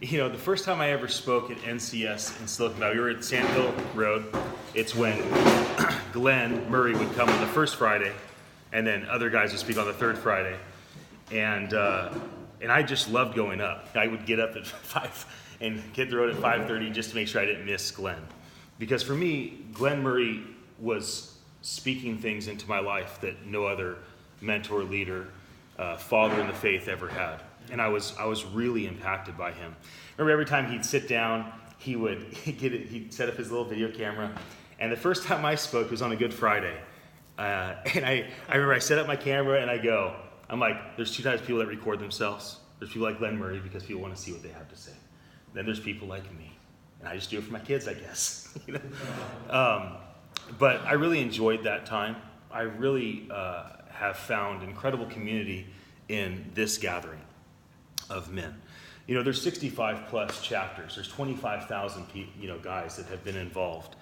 the first time I ever spoke at NCS in Silicon Valley, we were at Sandhill Road. It's when Glenn Murray would come on the first Friday, and then other guys would speak on the third Friday. And I just loved going up. I would get up at 5 and hit the road at 5:30 just to make sure I didn't miss Glenn. Because for me, Glenn Murray was speaking things into my life that no other mentor, leader, father in the faith ever had. And I was really impacted by him. Remember, every time he'd sit down, he'd set up his little video camera. And the first time I spoke was on a Good Friday. And I remember I set up my camera and I'm like, there's two types of people that record themselves. There's people like Glenn Murray because people want to see what they have to say. Then there's people like me. And I just do it for my kids, I guess. But I really enjoyed that time. I really have found incredible community in this gathering of men. There's 65 plus chapters. There's 25,000 guys that have been involved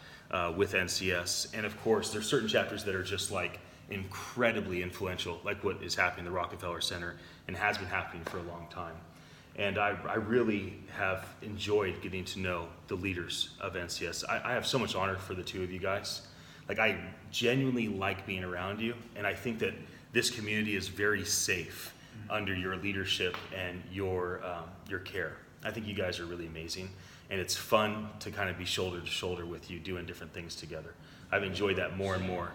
with NCS. And of course, there's certain chapters that are just like incredibly influential, like what is happening at the Rockefeller Center and has been happening for a long time. And I really have enjoyed getting to know the leaders of NCS. I have so much honor for the two of you guys. Like, I genuinely like being around you, and I think that this community is very safe under your leadership and your care. I think you guys are really amazing, and it's fun to kind of be shoulder to shoulder with you doing different things together. I've enjoyed that more and more.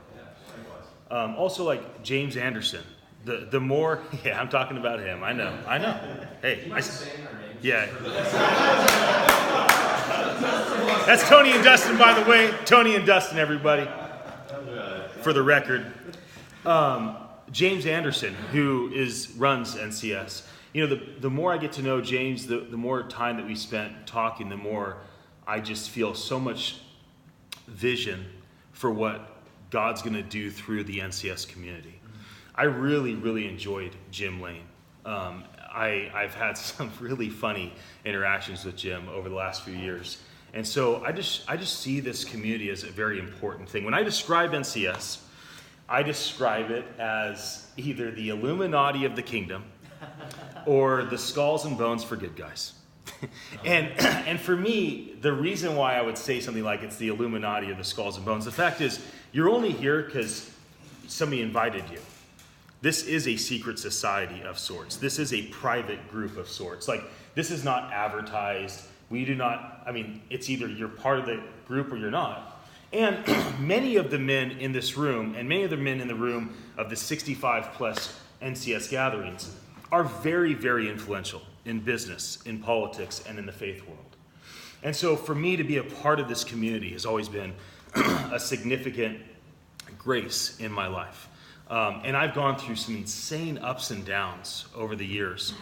Also, like James Anderson, the more, yeah, I'm talking about him. I know. Hey, yeah. That's Tony and Dustin, by the way. Tony and Dustin, everybody, for the record. James Anderson, who runs NCS. The more I get to know James, the more time that we spent talking, the more I just feel so much vision for what God's going to do through the NCS community. I really, really enjoyed Jim Lane. I've had some really funny interactions with Jim over the last few years. And so I just see this community as a very important thing. When I describe NCS, I describe it as either the Illuminati of the kingdom or the skulls and bones for good guys. And for me, the reason why I would say something like it's the Illuminati of the skulls and bones, the fact is you're only here because somebody invited you. This is a secret society of sorts. This is a private group of sorts. Like, this is not advertised. It's either you're part of the group or you're not. And many of the men in this room, and many of the men in the room of the 65 plus NCS gatherings, are very, very influential in business, in politics, and in the faith world. And so for me to be a part of this community has always been a significant grace in my life. And I've gone through some insane ups and downs over the years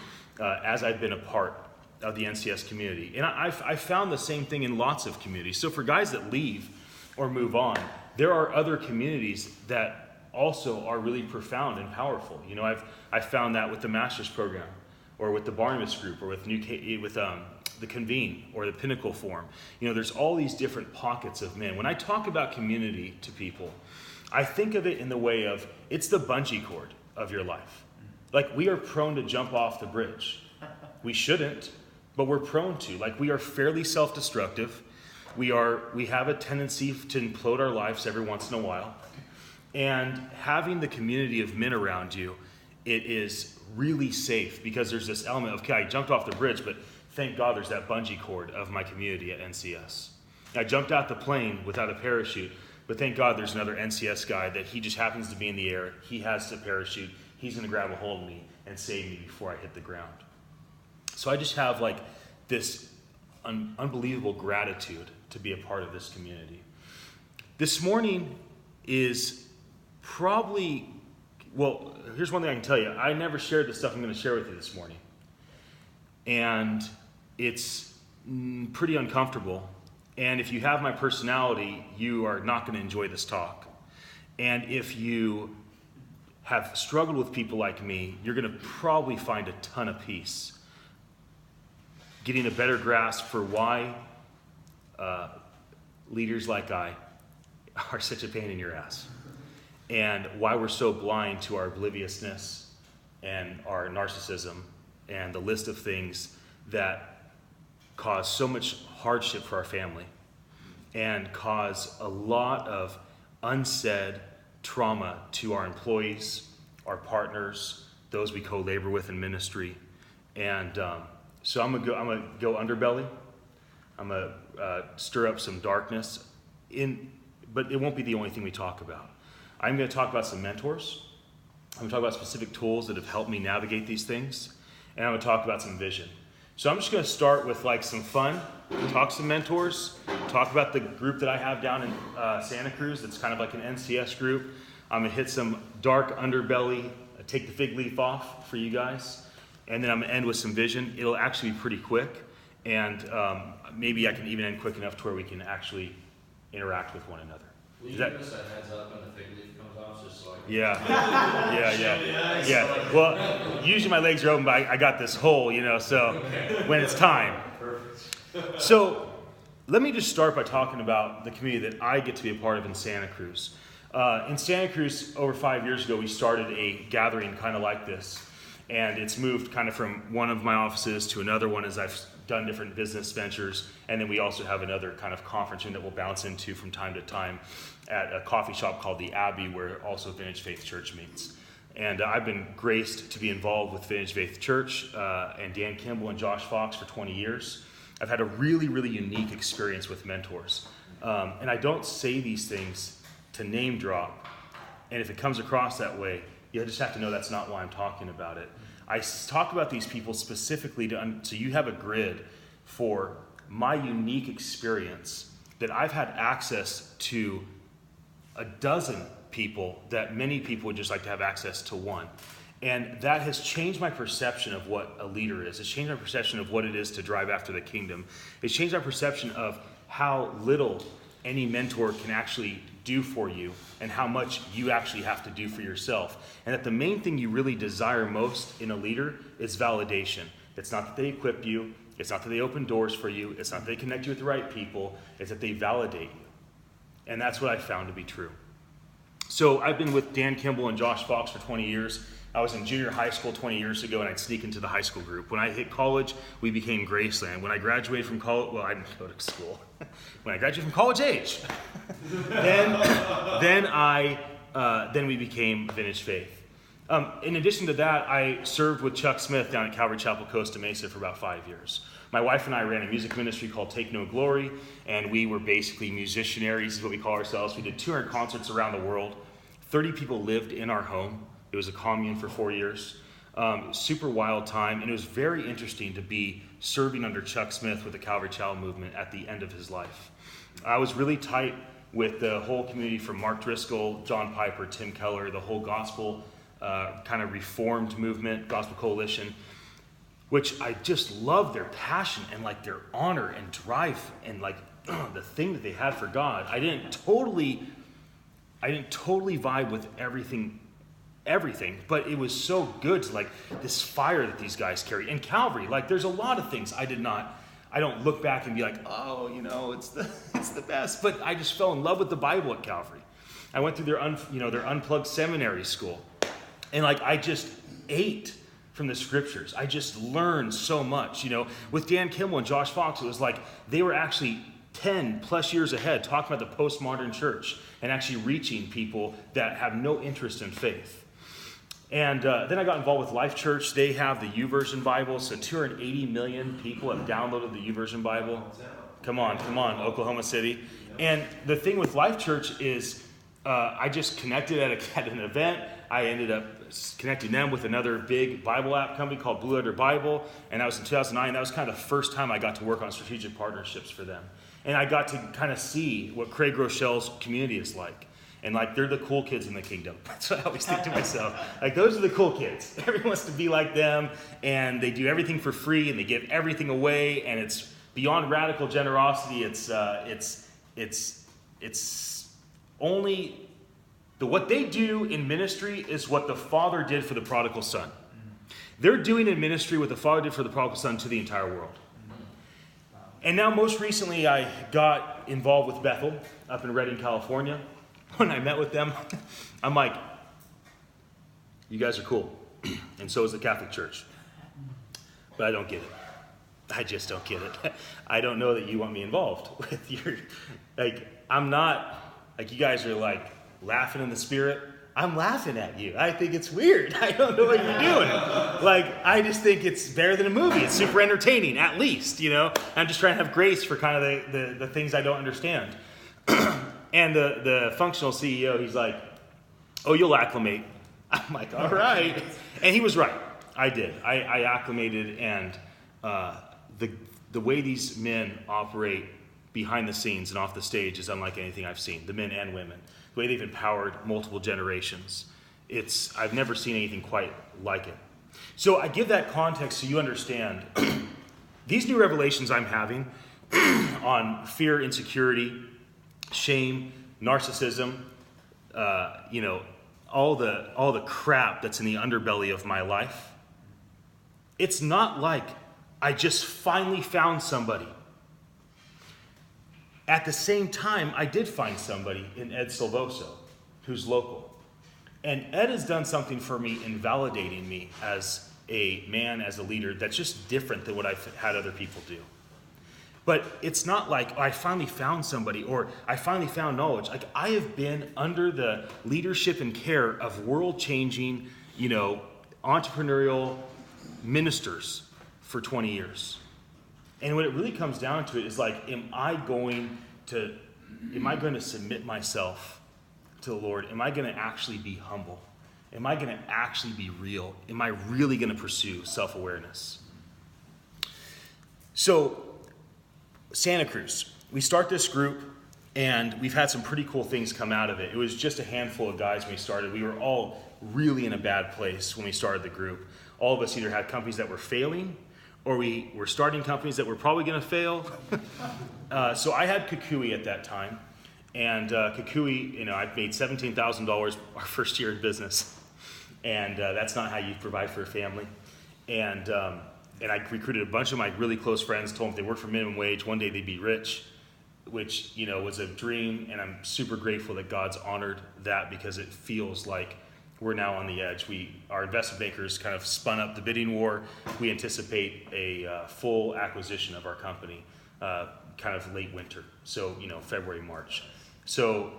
as I've been a part of the NCS community. And I've found the same thing in lots of communities. So for guys that leave or move on, there are other communities that also are really profound and powerful. I've found that with the Master's Program, or with the Barnabas Group, or with the Convene, or the Pinnacle Forum. There's all these different pockets of men. When I talk about community to people, I think of it in the way of, it's the bungee cord of your life. Like, we are prone to jump off the bridge. We shouldn't, but we're prone to. Like, we are fairly self-destructive. We have a tendency to implode our lives every once in a while. And having the community of men around you, it is really safe, because there's this element of, okay, I jumped off the bridge, but thank God there's that bungee cord of my community at NCS. I jumped out the plane without a parachute, but thank God there's another NCS guy that he just happens to be in the air. He has the parachute. He's going to grab a hold of me and save me before I hit the ground. So I just have like this unbelievable gratitude to be a part of this community. This morning is probably, well, here's one thing I can tell you. I never shared the stuff I'm going to share with you this morning. And it's pretty uncomfortable. And if you have my personality, you are not going to enjoy this talk. And if you have struggled with people like me, you're going to probably find a ton of peace getting a better grasp for why leaders like I are such a pain in your ass, and why we're so blind to our obliviousness and our narcissism and the list of things that cause so much hardship for our family and cause a lot of unsaid trauma to our employees, our partners, those we co-labor with in ministry. And so I'm gonna go underbelly. I'm gonna stir up some darkness but it won't be the only thing we talk about. I'm gonna talk about some mentors. I'm gonna talk about specific tools that have helped me navigate these things. And I'm gonna talk about some vision. So I'm just gonna start with like some fun, talk some mentors, talk about the group that I have down in Santa Cruz that's kind of like an NCS group. I'm gonna hit some dark underbelly, take the fig leaf off for you guys. And then I'm gonna end with some vision. It'll actually be pretty quick. And maybe I can even end quick enough to where we can actually interact with one another. Will you give us a heads up when the fig leaf comes off, just so I can... Yeah. Well, usually my legs are open, but I got this hole, so when it's time. Perfect. So let me just start by talking about the community that I get to be a part of in Santa Cruz. In Santa Cruz, over 5 years ago, we started a gathering kind of like this. And it's moved kind of from one of my offices to another one as I've done different business ventures. And then we also have another kind of conference room that we'll bounce into from time to time at a coffee shop called the Abbey, where also Vintage Faith Church meets. And I've been graced to be involved with Vintage Faith Church and Dan Kimball and Josh Fox for 20 years. I've had a really, really unique experience with mentors. And I don't say these things to name drop. And if it comes across that way, you just have to know that's not why I'm talking about it. I talk about these people specifically so you have a grid for my unique experience that I've had access to a dozen people that many people would just like to have access to one. And that has changed my perception of what a leader is. It's changed my perception of what it is to drive after the kingdom. It's changed my perception of how little any mentor can actually do for you and how much you actually have to do for yourself. And that the main thing you really desire most in a leader is validation. It's not that they equip you. It's not that they open doors for you. It's not that they connect you with the right people. It's that they validate you. And that's what I found to be true. So I've been with Dan Kimball and Josh Fox for 20 years. I was in junior high school 20 years ago, and I'd sneak into the high school group. When I hit college, we became Graceland. When I graduated from college, well, I didn't go to school. When I graduated from college age, then we became Vintage Faith. In addition to that, I served with Chuck Smith down at Calvary Chapel, Costa Mesa for about 5 years. My wife and I ran a music ministry called Take No Glory, and we were basically musicianaries, is what we call ourselves. We did 200 concerts around the world. 30 people lived in our home. It was a commune for 4 years. Super wild time, and it was very interesting to be serving under Chuck Smith with the Calvary Chapel movement at the end of his life. I was really tight with the whole community from Mark Driscoll, John Piper, Tim Keller, the whole gospel kind of reformed movement, Gospel Coalition, which I just love their passion and like their honor and drive and like the thing that they had for God. I didn't totally vibe with everything, but it was so good to like this fire that these guys carry. And Calvary, like there's a lot of things I don't look back and be like, oh, it's the best. But I just fell in love with the Bible at Calvary. I went through their unplugged seminary school. And like I just ate from the scriptures. I just learned so much. With Dan Kimball and Josh Fox, it was like they were actually 10 plus years ahead talking about the postmodern church and actually reaching people that have no interest in faith. And then I got involved with Life Church. They have the YouVersion Bible, so 280 million people have downloaded the YouVersion Bible. Come on, Oklahoma City. And the thing with Life Church is I just connected at an event. I ended up connecting them with another big Bible app company called Blue Letter Bible, and that was in 2009. That was kind of the first time I got to work on strategic partnerships for them. And I got to kind of see what Craig Rochelle's community is like. And like, they're the cool kids in the kingdom. That's what I always think to myself. Like, those are the cool kids. Everyone wants to be like them, and they do everything for free, and they give everything away, and it's beyond radical generosity. It's only what they do in ministry is what the Father did for the prodigal son. They're doing in ministry what the Father did for the prodigal son to the entire world. And now, most recently, I got involved with Bethel up in Redding, California. When I met with them, I'm like, you guys are cool. And so is the Catholic Church. But I don't get it. I just don't get it. I don't know that you want me involved with your, like, I'm not, like, you guys are like laughing in the spirit. I'm laughing at you. I think it's weird. I don't know what you're doing. Like, I just think it's better than a movie. It's super entertaining, at least, you know. I'm just trying to have grace for kind of the things I don't understand. And the functional CEO, he's like, oh, you'll acclimate. I'm like, all right. And he was right. I did. I acclimated, and the way these men operate behind the scenes and off the stage is unlike anything I've seen, the men and women. The way they've empowered multiple generations. I've never seen anything quite like it. So I give that context so you understand these new revelations I'm having on fear, insecurity, shame, narcissism, all the crap that's in the underbelly of my life. It's not like I just finally found somebody. At the same time, I did find somebody in Ed Silvoso, who's local. And Ed has done something for me in validating me as a man, as a leader, that's just different than what I've had other people do. But it's not like, oh, I finally found somebody, or I finally found knowledge. Like, I have been under the leadership and care of world-changing, entrepreneurial ministers for 20 years. And what it really comes down to it is like, am I going to submit myself to the Lord? Am I going to actually be humble? Am I going to actually be real? Am I really going to pursue self-awareness? So, Santa Cruz, we start this group, and we've had some pretty cool things come out of it. It was just a handful of guys when we started. We were all really in a bad place when we started the group. All of us either had companies that were failing, or we were starting companies that were probably going to fail. So I had Kukui at that time. And Kukui, I made $17,000 our first year in business. And that's not how you provide for a family. And I recruited a bunch of my really close friends, told them if they worked for minimum wage, one day they'd be rich, which, was a dream. And I'm super grateful that God's honored that, because it feels like we're now on the edge. Our investment bankers kind of spun up the bidding war. We anticipate a full acquisition of our company, kind of late winter. So, February, March. So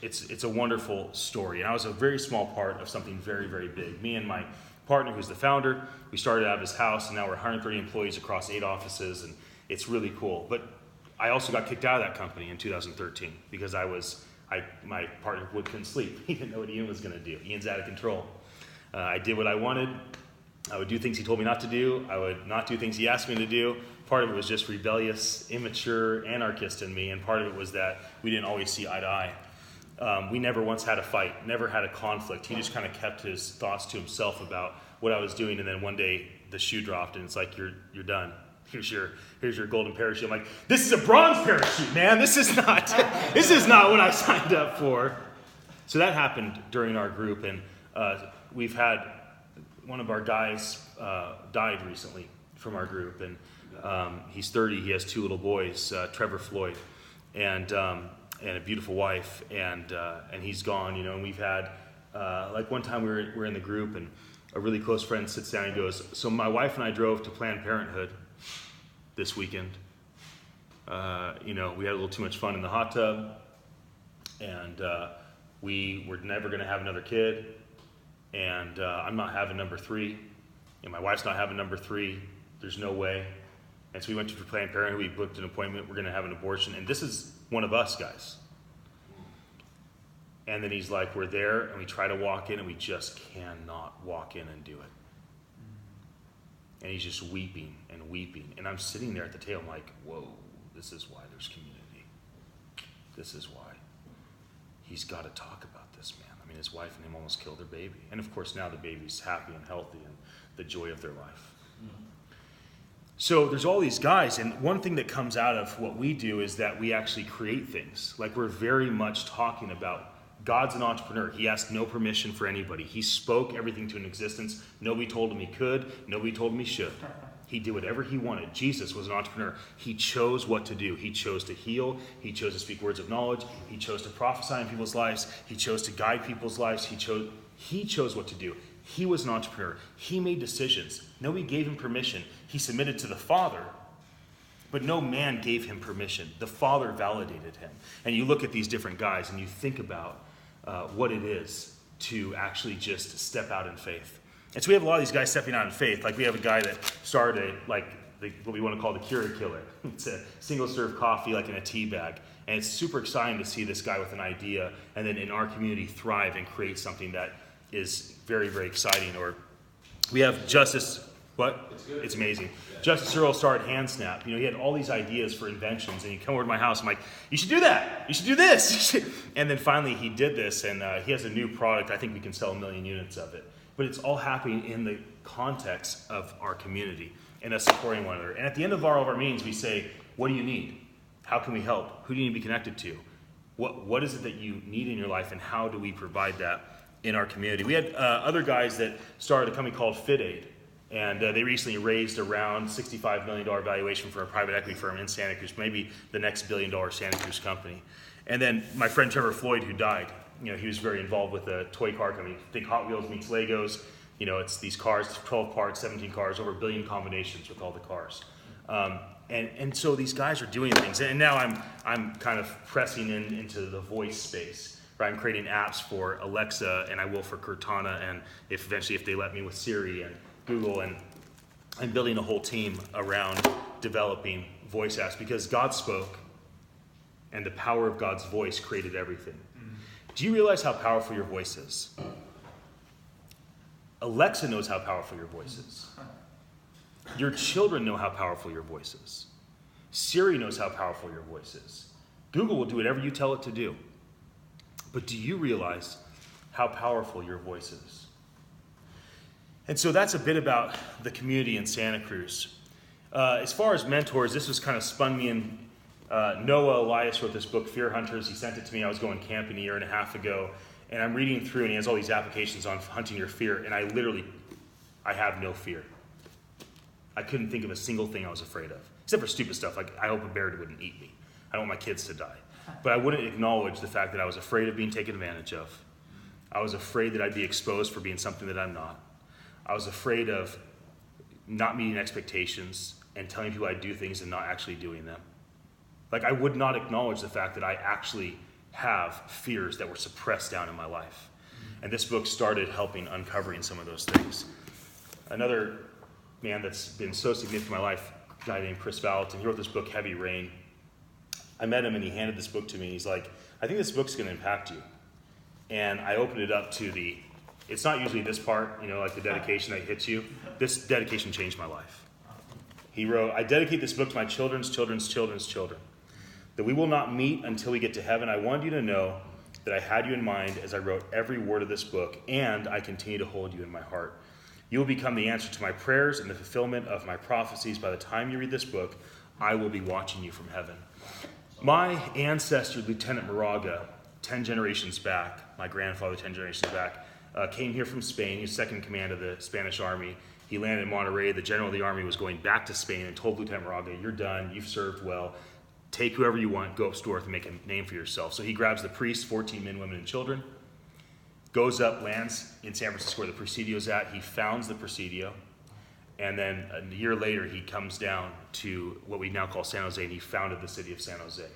it's a wonderful story. And I was a very small part of something very, very big. Me and my partner, who's the founder, we started out of his house, and now we're 130 employees across 8 offices, and it's really cool. But I also got kicked out of that company in 2013 because my partner couldn't sleep. He didn't know what Ian was going to do. Ian's out of control. I did what I wanted. I would do things he told me not to do. I would not do things he asked me to do. Part of it was just rebellious, immature, anarchist in me, and part of it was that we didn't always see eye to eye. We never once had a fight, never had a conflict. He just kind of kept his thoughts to himself about what I was doing, and then one day the shoe dropped, and it's like, you're done. Here's your golden parachute. I'm like, this is a bronze parachute, man. This is not what I signed up for. So that happened during our group, and we've had one of our guys died recently from our group, and he's 30. He has 2 little boys, Trevor Floyd, and a beautiful wife, and he's gone. And we've had like one time we were in the group, and a really close friend sits down and goes, so my wife and I drove to Planned Parenthood this weekend. We had a little too much fun in the hot tub, and we were never going to have another kid, and I'm not having number 3, and my wife's not having number 3. There's no way. And so we went to Planned Parenthood. We booked an appointment. We're going to have an abortion, and this is one of us guys. And then he's like, we're there, and we try to walk in, and we just cannot walk in and do it. And he's just weeping and weeping. And I'm sitting there at the table, I'm like, whoa, this is why there's community. This is why. He's got to talk about this, man. I mean, his wife and him almost killed their baby. And of course, now the baby's happy and healthy and the joy of their life. Mm-hmm. So there's all these guys, and one thing that comes out of what we do is that we actually create things. Like, we're very much talking about God's an entrepreneur. He asked no permission for anybody. He spoke everything to an existence. Nobody told him he could. Nobody told him he should. He did whatever he wanted. Jesus was an entrepreneur. He chose what to do. He chose to heal. He chose to speak words of knowledge. He chose to prophesy in people's lives. He chose to guide people's lives. He chose what to do. He was an entrepreneur. He made decisions. Nobody gave him permission. He submitted to the Father, But no man gave him permission. The Father validated him. And you look at these different guys and you think about what it is to actually just step out in faith. And so we have a lot of these guys stepping out in faith. Like we have a guy that started what we want to call the Keurig Killer. It's a single-serve coffee like in a tea bag. And it's super exciting to see this guy with an idea and then in our community thrive and create something that is very, very exciting. Or we have Justice, what? It's amazing. Yeah. Justice Earl started HandSnap. He had all these ideas for inventions, and he'd come over to my house. I'm like, you should do that. You should do this. And then finally he did this, and he has a new product. I think we can sell 1 million units of it. But it's all happening in the context of our community and us supporting one another. And at the end of all of our meetings, we say, what do you need? How can we help? Who do you need to be connected to? What is it that you need in your life, and how do we provide that in our community? We had other guys that started a company called FitAid, and they recently raised around $65 million valuation for a private equity firm in Santa Cruz, maybe the next $1 billion Santa Cruz company. And then my friend Trevor Floyd, who died, he was very involved with a toy car company. Think Hot Wheels meets Legos. It's these cars, 12 parts, 17 cars, over 1 billion combinations with all the cars. And so these guys are doing things, and now I'm kind of pressing into the voice space, right? I'm creating apps for Alexa, and I will for Cortana, and if they let me with Siri and Google, and I'm building a whole team around developing voice apps because God spoke, and the power of God's voice created everything. Do you realize how powerful your voice is? Alexa knows how powerful your voice is. Your children know how powerful your voice is. Siri knows how powerful your voice is. Google will do whatever you tell it to do. But do you realize how powerful your voice is? And so that's a bit about the community in Santa Cruz. As far as mentors, this was kind of spun me in. Noah Elias wrote this book, Fear Hunters. He sent it to me. I was going camping 1.5 years ago. And I'm reading through, and he has all these applications on hunting your fear. And I have no fear. I couldn't think of a single thing I was afraid of, except for stupid stuff like I hope a bear wouldn't eat me. I don't want my kids to die. But I wouldn't acknowledge the fact that I was afraid of being taken advantage of. I was afraid that I'd be exposed for being something that I'm not. I was afraid of not meeting expectations and telling people I'd do things and not actually doing them. Like I would not acknowledge the fact that I actually have fears that were suppressed down in my life. And this book started helping uncovering some of those things. Another man that's been so significant in my life, a guy named Chris Valentin, he wrote this book, Heavy Rain. I met him and he handed this book to me. He's like, I think this book's going to impact you. And I opened it up to it's not usually this part, like the dedication that hits you. This dedication changed my life. He wrote, I dedicate this book to my children's children's children's children, that we will not meet until we get to heaven. I wanted you to know that I had you in mind as I wrote every word of this book, and I continue to hold you in my heart. You will become the answer to my prayers and the fulfillment of my prophecies. By the time you read this book, I will be watching you from heaven. My ancestor, Lieutenant Moraga, 10 generations back, my grandfather 10 generations back, came here from Spain. He was second in command of the Spanish army. He landed in Monterrey. The general of the army was going back to Spain and told Lieutenant Moraga, you're done, you've served well. Take whoever you want, go up north and make a name for yourself. So he grabs the priests, 14 men, women, and children, goes up, lands in San Francisco where the Presidio's at. He founds the Presidio. And then a year later, he comes down to what we now call San Jose, and he founded the city of San Jose.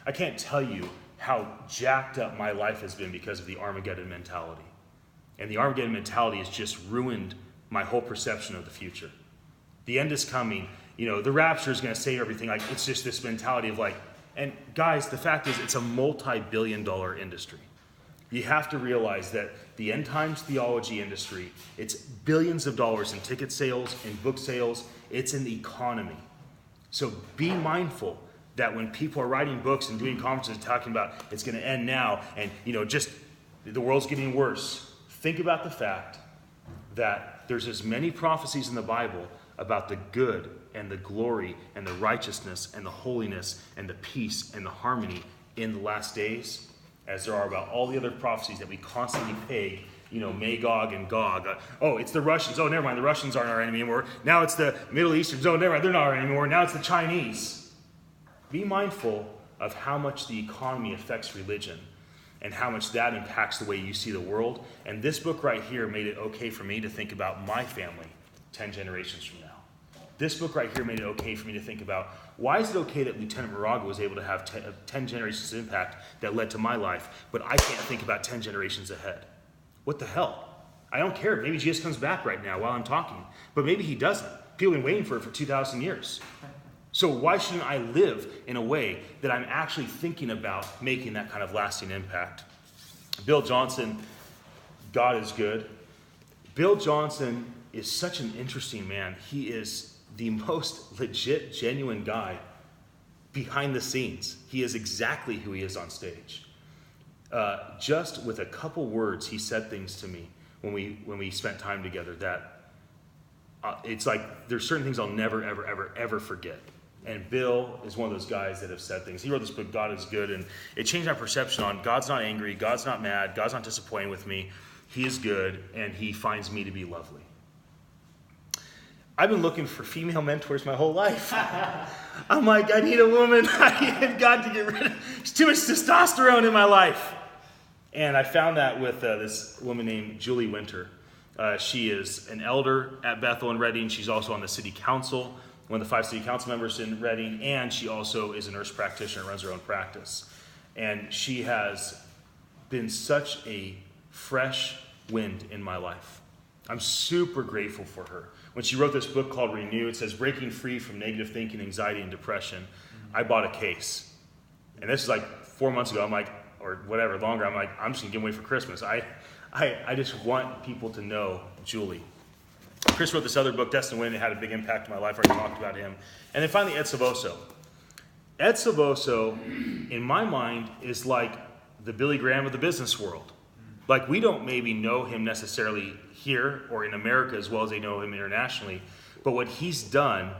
I can't tell you how jacked up my life has been because of the Armageddon mentality. And the Armageddon mentality has just ruined my whole perception of the future. The end is coming. The rapture is going to save everything. Like, it's just this mentality of and guys, the fact is it's a multi-billion-dollar industry. You have to realize that the end times theology industry, it's billions of dollars in ticket sales, in book sales, it's in the economy. So be mindful that when people are writing books and doing conferences talking about it's going to end now and just the world's getting worse, think about the fact that there's as many prophecies in the Bible about the good and the glory and the righteousness and the holiness and the peace and the harmony in the last days as there are about all the other prophecies that we constantly peg, Magog and Gog. It's the Russians. Oh, never mind, the Russians aren't our enemy anymore. Now it's the Middle Easterns. Oh, never mind, they're not our enemy anymore. Now it's the Chinese. Be mindful of how much the economy affects religion and how much that impacts the way you see the world. And this book right here made it okay for me to think about my family 10 generations from now. This book right here made it okay for me to think about Why is it okay that Lieutenant Moraga was able to have 10 generations of impact that led to my life, but I can't think about 10 generations ahead? What the hell? I don't care. Maybe Jesus comes back right now while I'm talking, but maybe he doesn't. People have been waiting for it for 2,000 years. So why shouldn't I live in a way that I'm actually thinking about making that kind of lasting impact? Bill Johnson, God is good. Bill Johnson is such an interesting man. He is the most legit, genuine guy behind the scenes. He is exactly who he is on stage. Just with a couple words, he said things to me when we spent time together that it's like there's certain things I'll never, ever, ever, ever forget. And Bill is one of those guys that have said things. He wrote this book, God is Good, and it changed my perception on God's not angry, God's not mad, God's not disappointed with me. He is good, and he finds me to be lovely. I've been looking for female mentors my whole life. I'm like, I need a woman. I need God to get rid of. There's too much testosterone in my life. And I found that with this woman named Julie Winter. She is an elder at Bethel in Redding. She's also on the city council, one of the 5 city council members in Redding, and she also is a nurse practitioner and runs her own practice. And she has been such a fresh wind in my life. I'm super grateful for her. When she wrote this book called Renew, it says, breaking free from negative thinking, anxiety, and depression. I bought a case. And this is like 4 months ago. I'm like, or whatever, longer. I'm like, I'm just going to give away for Christmas. I just want people to know Julie. Chris wrote this other book, Destined to Win. It had a big impact on my life. I already talked about him. And then finally, Ed Savoso. Ed Savoso, in my mind, is like the Billy Graham of the business world. Like, we don't maybe know him necessarily here or in America as well as they know him internationally, but what he's done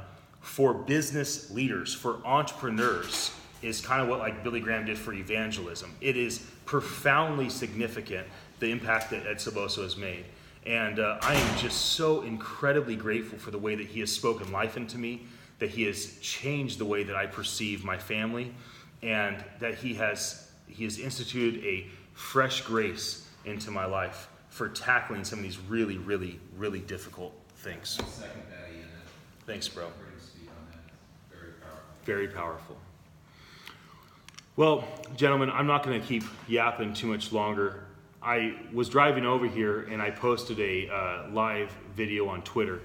for business leaders, for entrepreneurs, is kind of what like Billy Graham did for evangelism. It is profoundly significant, the impact that Ed Savoso has made. And I am just so incredibly grateful for the way that he has spoken life into me, that he has changed the way that I perceive my family, and that he has instituted a fresh grace into my life for tackling some of these really, really, really difficult things. Second that, Ian. Thanks, bro. Pretty steep on that. Very powerful. Very powerful. Well, gentlemen, I'm not going to keep yapping too much longer. I was driving over here and I posted a live video on Twitter.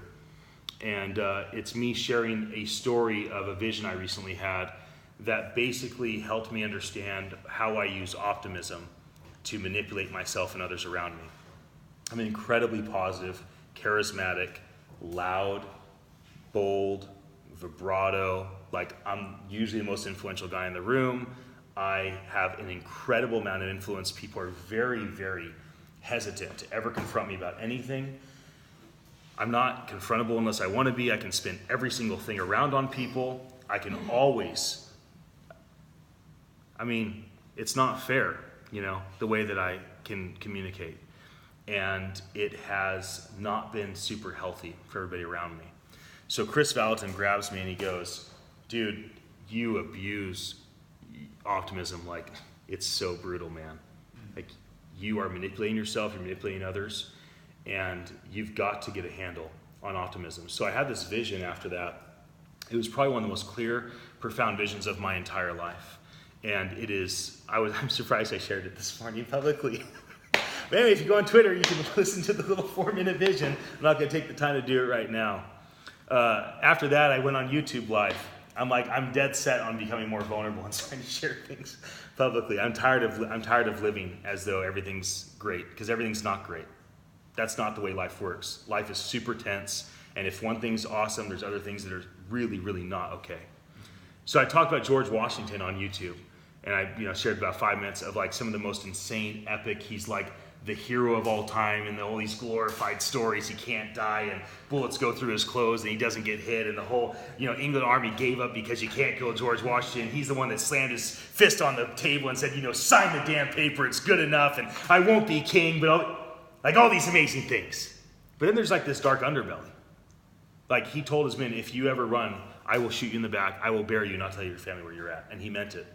And it's me sharing a story of a vision I recently had that basically helped me understand how I use optimism to manipulate myself and others around me. I'm incredibly positive, charismatic, loud, bold, vibrato. Like, I'm usually the most influential guy in the room. I have an incredible amount of influence. People are very, very hesitant to ever confront me about anything. I'm not confrontable unless I want to be. I can spin every single thing around on people. I can always, it's not fair, the way that I can communicate. And it has not been super healthy for everybody around me. So Chris Valentin grabs me and he goes, dude, you abuse optimism like it's so brutal, man. Like, you are manipulating yourself, you're manipulating others, and you've got to get a handle on optimism. So I had this vision after that. It was probably one of the most clear, profound visions of my entire life. And it is, I'm surprised I shared it this morning publicly. But anyway, if you go on Twitter, you can listen to the little 4-minute vision. I'm not going to take the time to do it right now. After that, I went on YouTube Live. I'm dead set on becoming more vulnerable and starting to share things publicly. I'm tired of living as though everything's great, because everything's not great. That's not the way life works. Life is super tense, and if one thing's awesome, there's other things that are really, really not okay. So I talked about George Washington on YouTube, and I shared about 5 minutes of like some of the most insane, epic. He's like the hero of all time, and all these glorified stories. He can't die, and bullets go through his clothes, and he doesn't get hit, and the whole England army gave up because you can't kill George Washington. He's the one that slammed his fist on the table and said, sign the damn paper, it's good enough, and I won't be king, but like all these amazing things. But then there's like this dark underbelly. Like, he told his men, if you ever run, I will shoot you in the back, I will bury you, and not tell your family where you're at. And he meant it.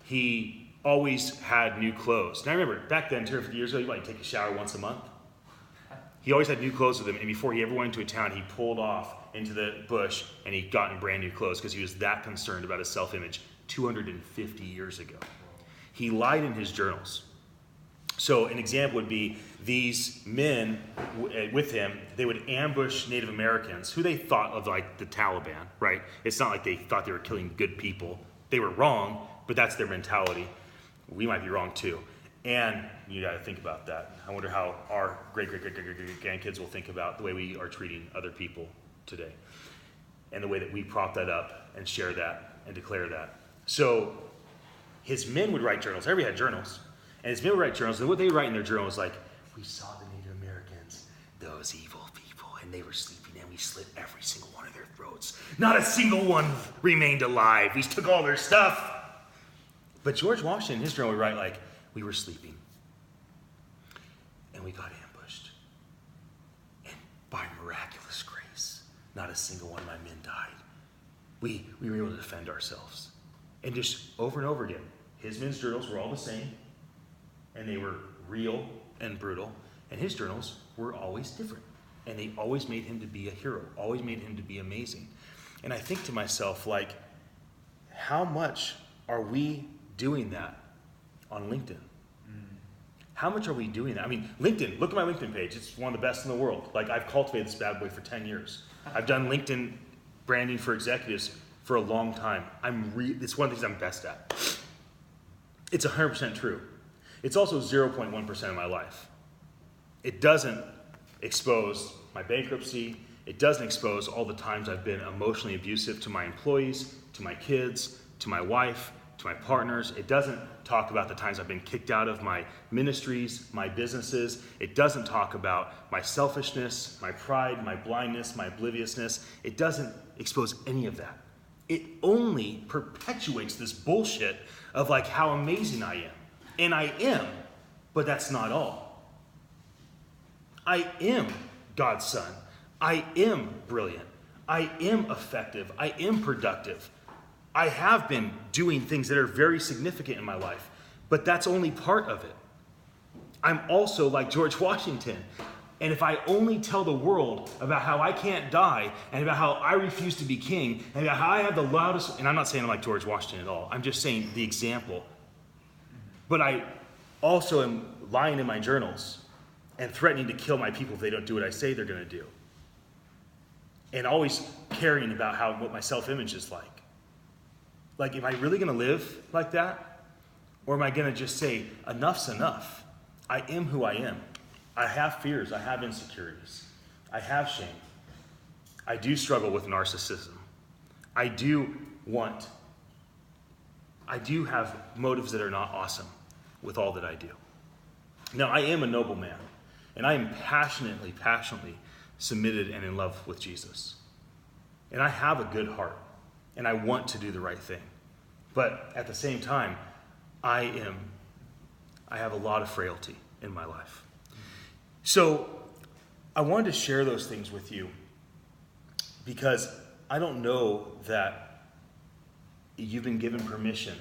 He always had new clothes. And I remember back then, 250 years ago, you might take a shower once a month. He always had new clothes with him, and before he ever went into a town, he pulled off into the bush and he got in brand new clothes because he was that concerned about his self-image 250 years ago. He lied in his journals. So an example would be these men with him, they would ambush Native Americans who they thought of like the Taliban, right? It's not like they thought they were killing good people. They were wrong, but that's their mentality. We might be wrong too. And you got to think about that. I wonder how our great-grandkids will think about the way we are treating other people today and the way that we prop that up and share that and declare that. So his men would write journals. Everybody had journals. And his men would write journals. And what they would write in their journal was like, we saw the Native Americans, those evil people, and they were sleeping, and we slit every single one of their throats. Not a single one remained alive. We took all their stuff. But George Washington, in his journal, would write like, we were sleeping, and we got ambushed. And by miraculous grace, not a single one of my men died. We were able to defend ourselves. And just over and over again, his men's journals were all the same, and they were real and brutal, and his journals were always different. And they always made him to be a hero, always made him to be amazing. And I think to myself, like, how much are we doing that on LinkedIn? How much are we doing that? I mean, LinkedIn, look at my LinkedIn page. It's one of the best in the world. Like, I've cultivated this bad boy for 10 years. I've done LinkedIn branding for executives for a long time. It's one of the things I'm best at. It's 100% true. It's also 0.1% of my life. It doesn't expose my bankruptcy. It doesn't expose all the times I've been emotionally abusive to my employees, to my kids, to my wife, to my partners. It doesn't talk about the times I've been kicked out of my ministries, my businesses. It doesn't talk about my selfishness, my pride, my blindness, my obliviousness. It doesn't expose any of that. It only perpetuates this bullshit of like how amazing I am. And I am, but that's not all. I am God's son. I am brilliant. I am effective. I am productive. I have been doing things that are very significant in my life, but that's only part of it. I'm also like George Washington. And if I only tell the world about how I can't die and about how I refuse to be king and about how I have the loudest, and I'm not saying I'm like George Washington at all. I'm just saying the example. But I also am lying in my journals and threatening to kill my people if they don't do what I say they're going to do. And always caring about what my self-image is like. Like, am I really going to live like that? Or am I going to just say, enough's enough. I am who I am. I have fears. I have insecurities. I have shame. I do struggle with narcissism. I do have motives that are not awesome with all that I do. Now, I am a noble man, and I am passionately submitted and in love with Jesus. And I have a good heart, and I want to do the right thing. But at the same time, I have a lot of frailty in my life. So I wanted to share those things with you because I don't know that you've been given permission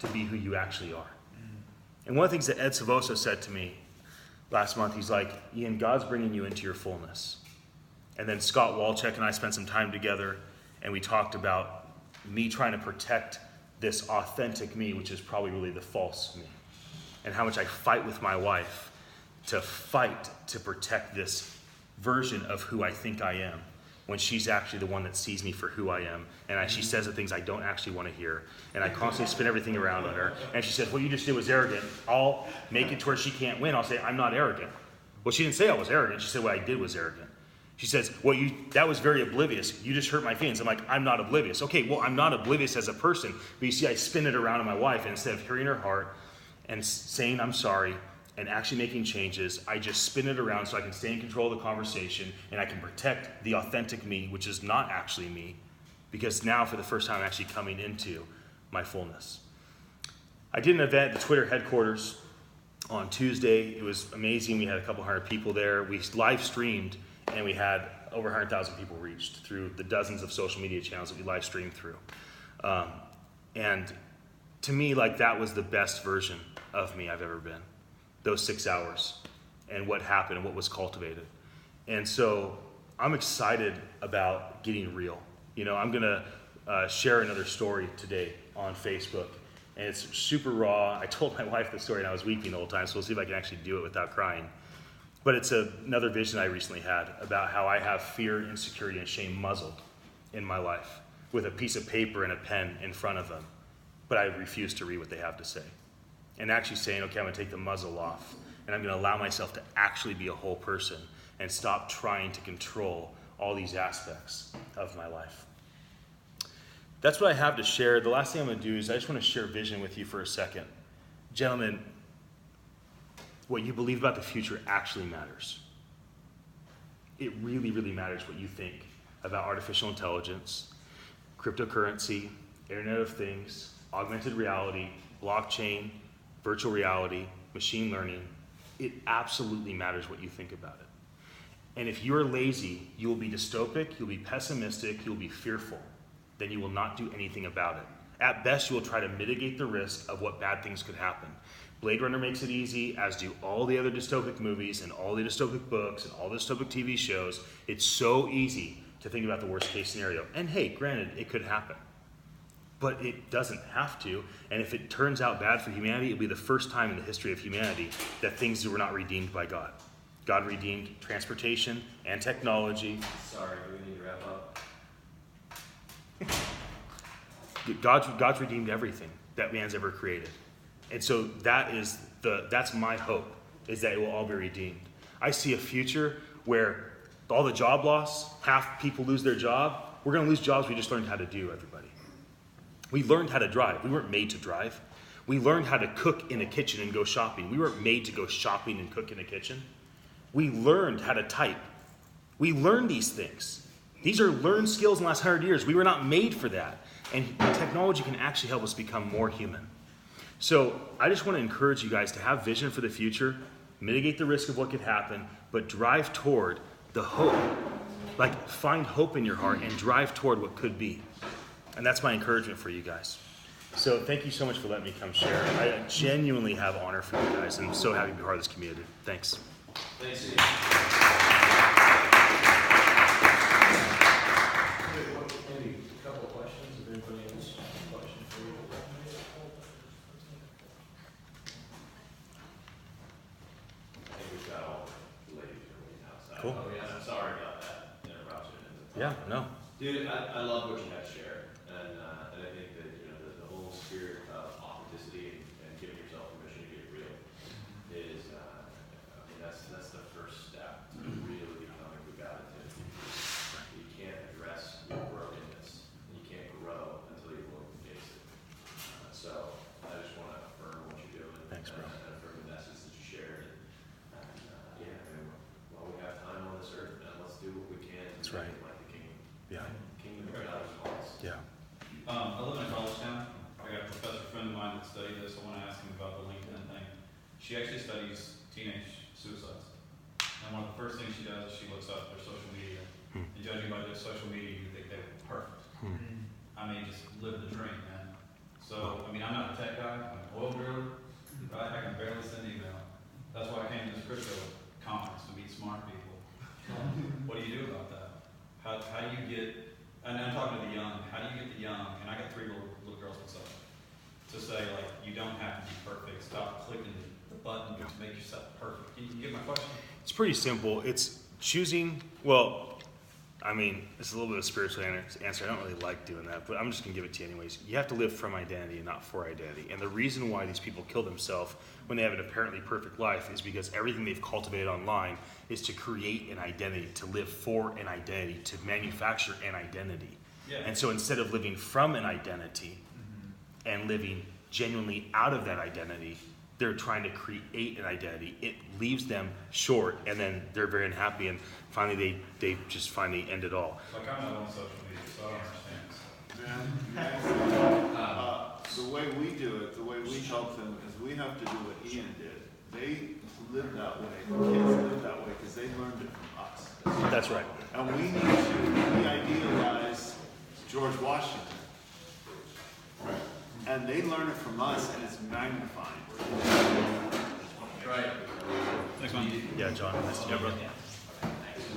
to be who you actually are. And one of the things that Ed Savoso said to me last month, he's like, Ian, God's bringing you into your fullness. And then Scott Walchek and I spent some time together, and we talked about me trying to protect this authentic me, which is probably really the false me, and how much I fight with my wife to fight to protect this version of who I think I am, when she's actually the one that sees me for who I am. And she says the things I don't actually want to hear. And I constantly spin everything around on her. And she says, what you just did was arrogant. I'll make it to where she can't win. I'll say, I'm not arrogant. Well, she didn't say I was arrogant. She said what I did was arrogant. She says, that was very oblivious. You just hurt my feelings. I'm like, I'm not oblivious. Okay, well, I'm not oblivious as a person. But you see, I spin it around on my wife. And instead of hearing her heart and saying I'm sorry, and actually making changes, I just spin it around so I can stay in control of the conversation and I can protect the authentic me, which is not actually me, because now for the first time I'm actually coming into my fullness. I did an event at the Twitter headquarters on Tuesday. It was amazing. We had a couple hundred people there. We live streamed and we had over 100,000 people reached through the dozens of social media channels that we live streamed through. And to me, like, that was the best version of me I've ever been. Those 6 hours and what happened and what was cultivated. And so I'm excited about getting real. You know, I'm going to share another story today on Facebook. And it's super raw. I told my wife the story and I was weeping the whole time, so we'll see if I can actually do it without crying. But it's another vision I recently had about how I have fear, insecurity, and shame muzzled in my life with a piece of paper and a pen in front of them. But I refuse to read what they have to say. And actually saying, okay, I'm going to take the muzzle off. And I'm going to allow myself to actually be a whole person and stop trying to control all these aspects of my life. That's what I have to share. The last thing I'm going to do is I just want to share vision with you for a second. Gentlemen, what you believe about the future actually matters. It really, really matters what you think about artificial intelligence, cryptocurrency, Internet of Things, augmented reality, blockchain, virtual reality, machine learning. It absolutely matters what you think about it. And if you're lazy, you will be dystopic, you'll be pessimistic, you'll be fearful. Then you will not do anything about it. At best, you will try to mitigate the risk of what bad things could happen. Blade Runner makes it easy, as do all the other dystopic movies and all the dystopic books and all the dystopic TV shows. It's so easy to think about the worst case scenario. And hey, granted, it could happen. But it doesn't have to. And if it turns out bad for humanity, it'll be the first time in the history of humanity that things were not redeemed by God. God redeemed transportation and technology. Sorry, do we need to wrap up? God's redeemed everything that man's ever created. And so that's my hope, is that it will all be redeemed. I see a future where all the job loss, half people lose their job. We're going to lose jobs we just learned how to do, everybody. We learned how to drive. We weren't made to drive. We learned how to cook in a kitchen and go shopping. We weren't made to go shopping and cook in a kitchen. We learned how to type. We learned these things. These are learned skills in the last 100 years. We were not made for that. And technology can actually help us become more human. So I just want to encourage you guys to have vision for the future, mitigate the risk of what could happen, but drive toward the hope. Like, find hope in your heart and drive toward what could be. And that's my encouragement for you guys. So thank you so much for letting me come share. I genuinely have honor for you guys, and I'm so happy to be part of this community. Thanks. Thanks, Ian. Maybe a couple of questions. If anybody else has a question for you. I think we've got all the ladies are waiting outside. Cool. Oh, yeah, I'm sorry about that interruption. Yeah, no. Dude, I love what you have shared, and I think that, you know, the whole spirit of authenticity and giving yourself permission to get real is, I mean, that's the first step to really becoming who God intended you to be. You can't address your brokenness, and you can't grow until you're willing to face it. So I just want to affirm what you're doing. Thanks, bro. And affirm the message that you shared. And yeah, I mean, while we have time on this earth, let's do what we can to That's make right. it like the kingdom. Yeah. Kingdom of God is false. Yeah. I live in a college town. I got a professor friend of mine that studied this. I want to ask him about the LinkedIn thing. She actually studies teenage suicides. And one of the first things she does is she looks up their social media. And judging by their social media, you think they're perfect. I mean, just live the dream, man. So, I mean, I'm not a tech guy. I'm an oil driller. Right? I can barely send email. That's why I came to this crypto conference, to meet smart people. What do you do about that? How do you get, and I'm talking to the young, how do you get the young, and I got 3 little girls myself, to say, like, you don't have to be perfect. Stop clicking the button to make yourself perfect. Can you get my question? It's pretty simple. It's choosing, well, I mean, it's a little bit of a spiritual answer. I don't really like doing that, but I'm just going to give it to you anyways. You have to live from identity and not for identity. And the reason why these people kill themselves when they have an apparently perfect life is because everything they've cultivated online is to create an identity, to live for an identity, to manufacture an identity. Yeah. And so instead of living from an identity and living genuinely out of that identity, they're trying to create an identity. It leaves them short, and then they're very unhappy, and finally they just finally end it all. Like, I'm not on social media, so I don't understand. The way we do it, the way we help them, is we have to do what Ian did. They live that way, kids live that way, because they learned it from us. That's right. And we need to idealize George Washington. Right. And they learn it from us, and it's magnifying. Right. Thanks, man. Yeah, John. Nice to meet you, brother. Thanks.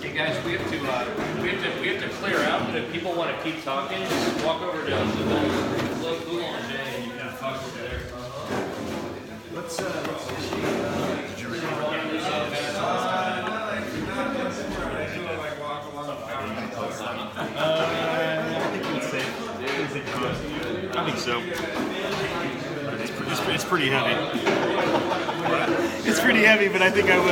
Hey guys, we have to clear out, but if people want to keep talking, just walk over to Google and Jay and you can talk over there. I think so. It's pretty heavy. It's pretty heavy, but I think I will.